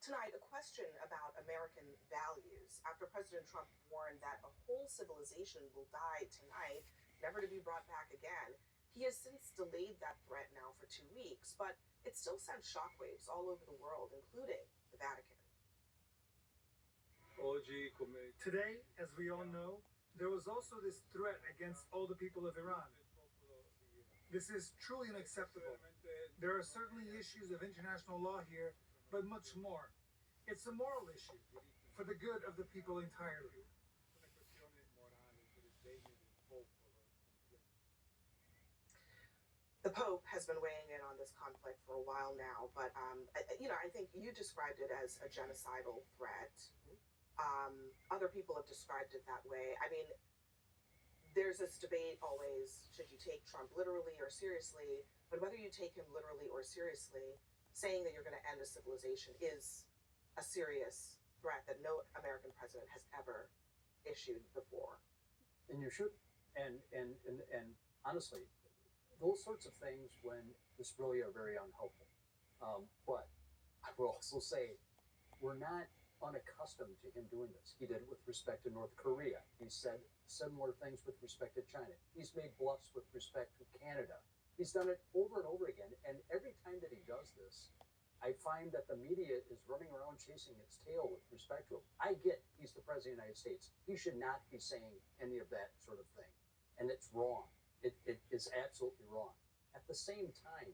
Tonight, a question about American values after President Trump warned that a whole civilization will die tonight, never to be brought back again. He has since delayed that threat now for 2 weeks, but it still sent shockwaves all over the world, including the Vatican. Today, as we all know, there was also this threat against all the people of Iran. This is truly unacceptable. There are certainly issues of international law here, but much more. It's a moral issue for the good of the people entirely. The Pope has been weighing in on this conflict for a while now, but I think you described it as a genocidal threat. Other people have described it that way. I mean, there's this debate always, should you take Trump literally or seriously? But whether you take him literally or seriously, saying that you're going to end a civilization is a serious threat that no American president has ever issued before. And you should. And honestly, those sorts of things, when this really are very unhelpful. But I will also say, we're not unaccustomed to him doing this. He did it with respect to North Korea. He said similar things with respect to China. He's made bluffs with respect to Canada. He's done it over and over again. And every time that he does this, I find that the media is running around chasing its tail with respect to him. I get he's the president of the United States. He should not be saying any of that sort of thing. And it's wrong. It is absolutely wrong. At the same time,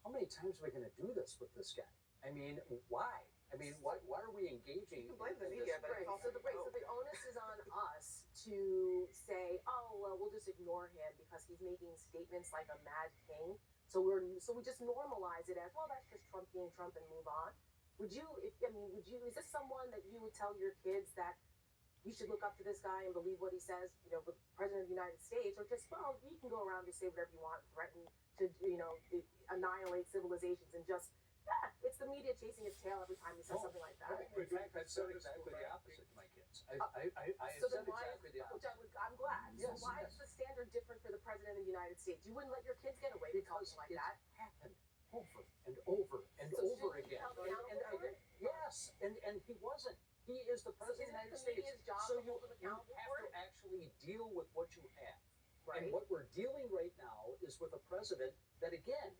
how many times are we going to do this with this guy? I mean, why? I mean, why are we engaging? You can blame the media, but it's also so the onus is on us to say, oh, well, we'll just ignore him because he's making statements like a mad king. So we just normalize it as, well, that's just Trump being Trump and move on. Is this someone that you would tell your kids that you should look up to this guy and believe what he says, with the president of the United States, or just, well, you can go around and say whatever you want, threaten to, annihilate civilizations and just, it's the media chasing its tail every time he says something like that. In fact, I've said exactly the opposite to my kids. I have said exactly the opposite. I'm glad. Yes, so why is the standard different for the president of the United States? You wouldn't let your kids get away with talking like that. Happened over and over and over again. Yes, and he wasn't. He is the president of the United States. So you have to actually deal with what you have. Right. And what we're dealing right now is with a president that, again,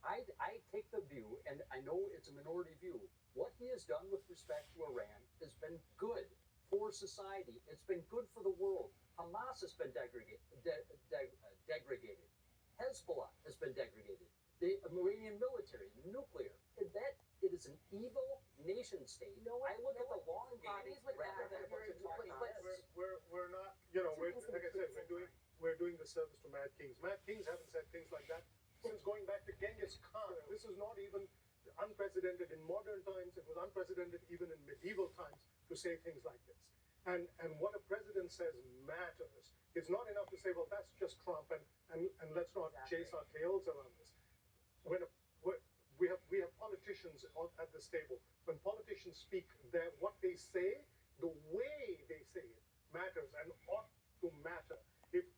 I take the view, and I know it's a minority view, what he has done with respect to Iran has been good for society. It's been good for the world. Hamas has been degraded. Hezbollah has been degraded. The Iranian military, nuclear, it is an evil nation state. I look at the long game rather than what you're talking about. We're not, like I said, we're doing the service to Mad Kings. Mad Kings haven't said things like that since going back to Genghis Khan. This is not even unprecedented in modern times. It was unprecedented even in medieval times to say things like this. And what a president says matters. It's not enough to say, well, that's just Trump, and let's not chase our tails around this. We have politicians at this table. When politicians speak, what they say, the way they say it matters and ought to matter.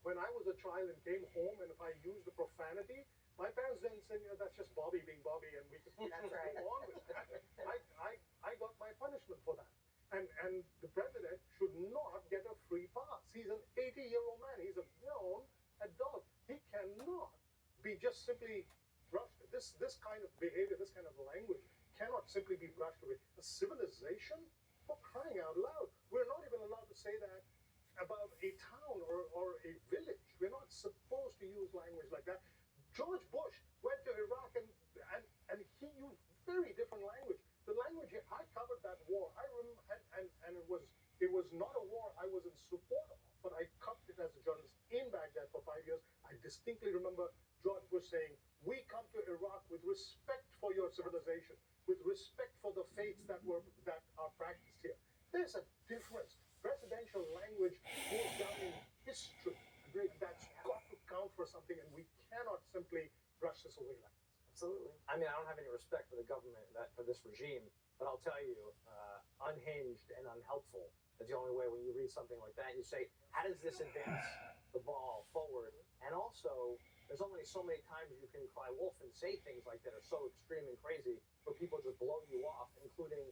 When I was a child and came home, and if I used a profanity, my parents then said, that's just Bobby being Bobby, and we could move on with that. I got my punishment for that. And the president should not get a free pass. He's an 80-year-old man. He's a grown adult. He cannot be just simply brushed. This kind of behavior, this kind of language cannot simply be brushed away. A civilization? For crying out loud. We're not even allowed to say that about a town or a village. We're not supposed to use language like that. George Bush went to Iraq and he used very different language. The language, I covered that war. I remember, and it was not a war I was in support of, but I covered it as a journalist in Baghdad for 5 years. I distinctly remember George Bush saying, we come to Iraq with respect for your civilization, with respect for the faiths that are practiced here. There's a difference. Presidential language goes down in history. That's got to count for something, and we cannot simply brush this away like this. Absolutely. I mean, I don't have any respect for the government, for this regime, but I'll tell you, unhinged and unhelpful is the only way. When you read something like that, you say, how does this advance the ball forward? And also, there's only so many times you can cry wolf and say things like that are so extreme and crazy where people just blow you off, including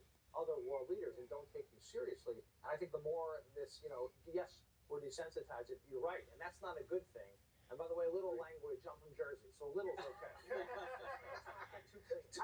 I think the more this, yes, we're desensitized. You're right, and that's not a good thing. And by the way, little language. I'm from Jersey, so little's okay. So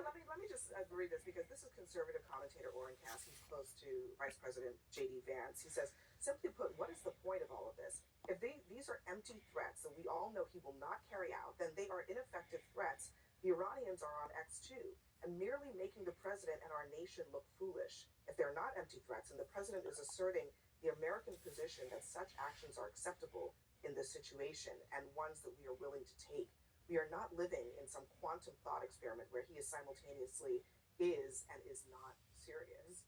let me just read this, because this is conservative commentator Oren Cass. He's close to Vice President J.D. Vance. He says, simply put, what is the point of all of this? If these are empty threats that we all know he will not carry out, then they are ineffective threats. The Iranians are on X2 and merely making the president and our nation look foolish. If they're not empty threats and the president is asserting the American position that such actions are acceptable in this situation and ones that we are willing to take, we are not living in some quantum thought experiment where he is simultaneously is and is not serious.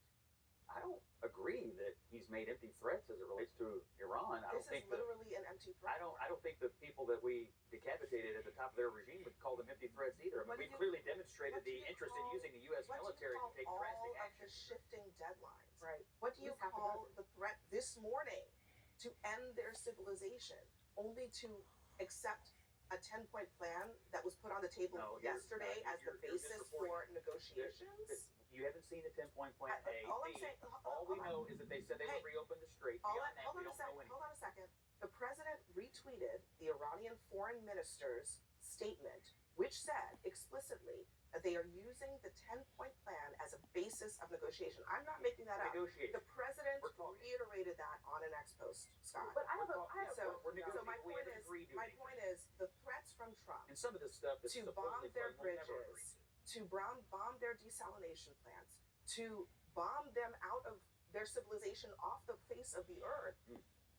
I don't agree that he's made empty threats as it relates to Iran. This is literally an empty threat. I don't think the people that we decapitated at the top of their regime would call them empty threats either. I mean, we clearly demonstrated the interest in using the U.S. military to take drastic action. All of the shifting deadlines. Right. What do you call the threat this morning to end their civilization, only to accept a 10-point plan that was put on the table yesterday as the basis for negotiations? You haven't seen the 10-point plan. All we know is that they said they would reopen the strait. Beyond that, we don't know anything. Hold on a second. The president retweeted the Iranian foreign minister's statement, which said explicitly that they are using the 10-point plan as a basis of negotiation. I'm not making that up. The president reiterated that on an ex post, Scott. But I have so my point is the threats from Trump and some of this stuff is to bomb their bridges, to bomb their desalination plants, to bomb them out of their civilization off the face of the earth.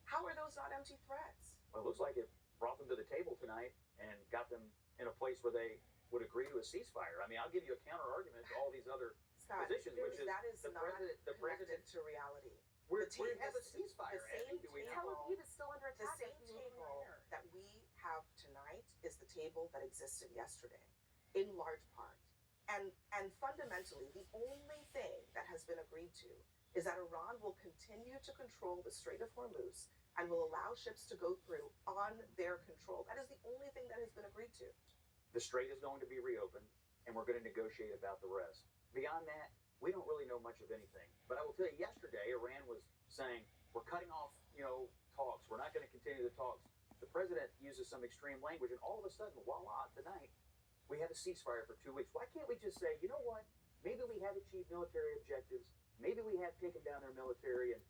How are those not empty threats? Well, it looks like it brought them to the table tonight and got them in a place where they would agree to a ceasefire. I mean, I'll give you a counter argument to all these other Scott, positions, which is that is the not president to reality. We have a ceasefire. Tel Aviv is still under attack. The same table that we have tonight is the table that existed yesterday, in large part. And fundamentally, the only thing that has been agreed to is that Iran will continue to control the Strait of Hormuz and will allow ships to go through on their control. That is the only thing that has been agreed to. The strait is going to be reopened, and we're going to negotiate about the rest. Beyond that, we don't really know much of anything. But I will tell you, yesterday, Iran was saying, we're cutting off, talks. We're not going to continue the talks. The president uses some extreme language, and all of a sudden, voila, tonight, we had a ceasefire for 2 weeks. Why can't we just say, you know what? Maybe we have achieved military objectives. Maybe we have taken down their military and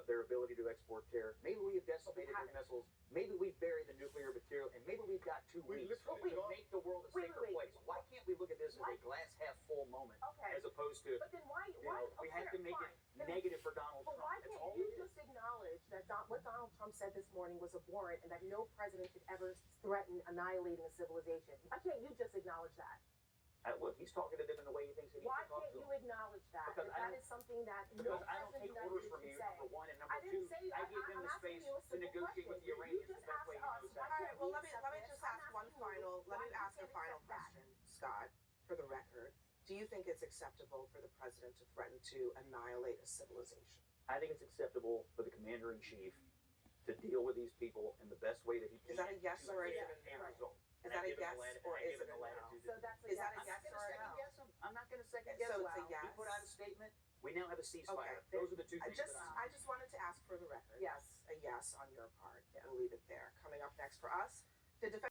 their ability to export terror. Maybe we have decimated their missiles. Maybe we've buried the nuclear material, and maybe we've got 2 weeks. We make the world a safer place. Why can't we look at this as a glass half full moment, as opposed to, but then why we have to make it negative for Donald Trump. Why can't you just acknowledge that what Donald Trump said this morning was abhorrent and that no president should ever threaten annihilating a civilization? Why can't you just acknowledge that? Look, he's talking to them in the way he thinks he needs to talk to them. Why can't you acknowledge that? Because that is something that no president in the United States can say. Number one, and number two, I gave him the space to negotiate with the Iranians the best way he knows how. All right, well, let me just ask a final question, Scott, for the record. Do you think it's acceptable for the president to threaten to annihilate a civilization? I think it's acceptable for the commander-in-chief to deal with these people in the best way that he can. Is that a yes or a result? Is that a yes or is it a no? So that's a is that a yes or a no? I'm not going to second guess. So it's a yes. We put out a statement. We now have a ceasefire. Okay. Those are the two things. I just wanted to ask for the record. Yes. A yes on your part. We'll leave it there. Coming up next for us, the defense.